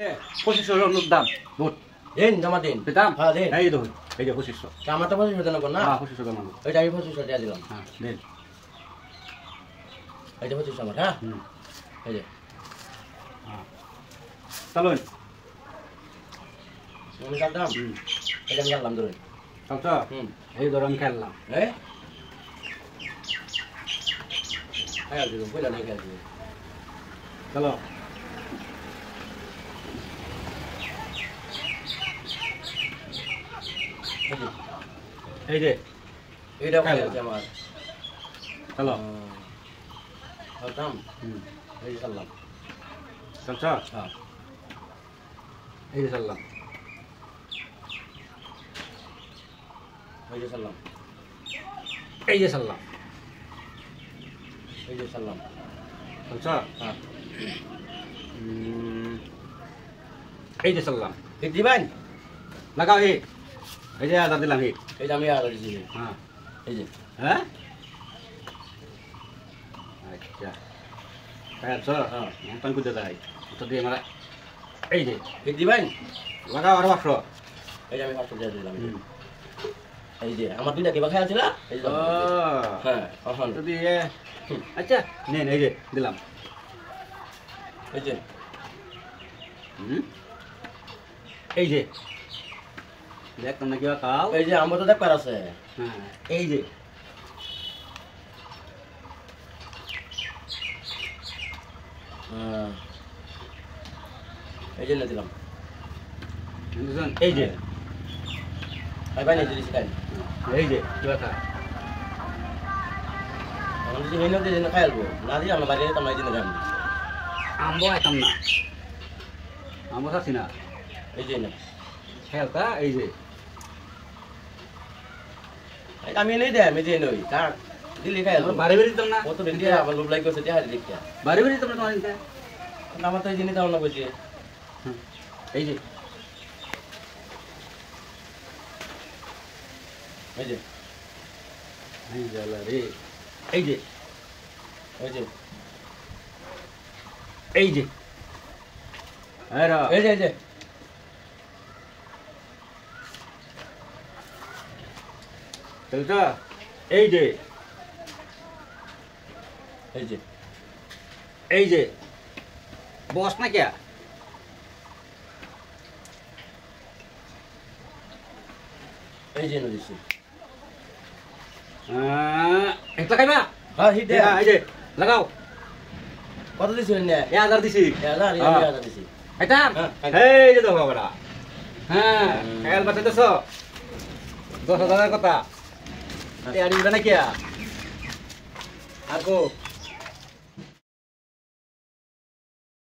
2500 note দাম vote দেন জমা দিন দাম হ্যাঁ দেন এই দেখুন এই যে 2500 আমার তো 2500 দেন না হ্যাঁ 2500 দাম ওইটা আমি 2500 টাকা দিলাম হ্যাঁ দেন এইটা 2500 আমার হ্যাঁ এই যে হ্যাঁ চলুন আমি কাটলাম এটা আমি কাটলাম ধরুন আচ্ছা এই ধর আমি খেললাম হ্যাঁ হ্যাঁ দিলাম কইলা নাই খেল চলো এই যে এইটা খেলছে আমার চলো খেলতাম এই খেললাম চলছ হ্যাঁ এই যে চললাম এই যে খেললাম এই যে চললাম এই যে খেললাম চলছ হ্যাঁ এই যে চললাম হিট দিবেন লাগাও হিট এই যে আদা দিলাম হিট এই যে আমি আর দিছি হ্যাঁ এই যে হ্যাঁ আচ্ছা খেলছ হ্যাঁ আমি কুদে যাই তো দিয়ে মারা এই যে হিট দিবেন লাগাও আর 500 এই যে আমি 500 দিয়ে দিলাম এই যে আমার দুইটা কিবা খেয়াল ছিল এই যে হ্যাঁ এখন তো দিয়ে আচ্ছা নেন এই যে দিলাম এই যে এই যে দেখতাম না কিবা খাও এই যে আমার তো দেখবার আছে হ্যাঁ এই যে এই যে না দিলাম বুঝলেন এই যে ভাই ভাই নিয়ে দিছি খাই এই যে কিবা খা আমরা যদি হেন দিয়ে না খাইলবো না দিয়ে আমরা বাইরে যেতাম না এই দিনে যাম আম্বো আইতাম না আম্বো খাচ্ছি না এই যে না খেলতা এই যে আমি নেই দে আমি যে নই তা দিলি খাইলবো বাড়ি বাড়ি দিতাম না কত দিন দিয়ে আবার লোভ লাইক করছে দেখা দেখিয়া বাড়ি বাড়ি দিতাম না তোমার দিতে আমার তো এই জিনিস দাও না কইছে এই যে এই যে এই জ্বালা রে এই যে এই যে এই যে আরে এই যে এই যে চলতা এই যে এই যে এই যে বস না কে এই যে নদিছি একটা খাইবা হ্যাঁ হিট দে এই যে লাগাও কত দিছি না 1000 দিছি 1000 দিছি এটা এই যে দেখো বড়া হ্যাঁ খেয়াল বাঁচাতেছ 10,000 কথা তেয়ারি উঠে না কি আর কো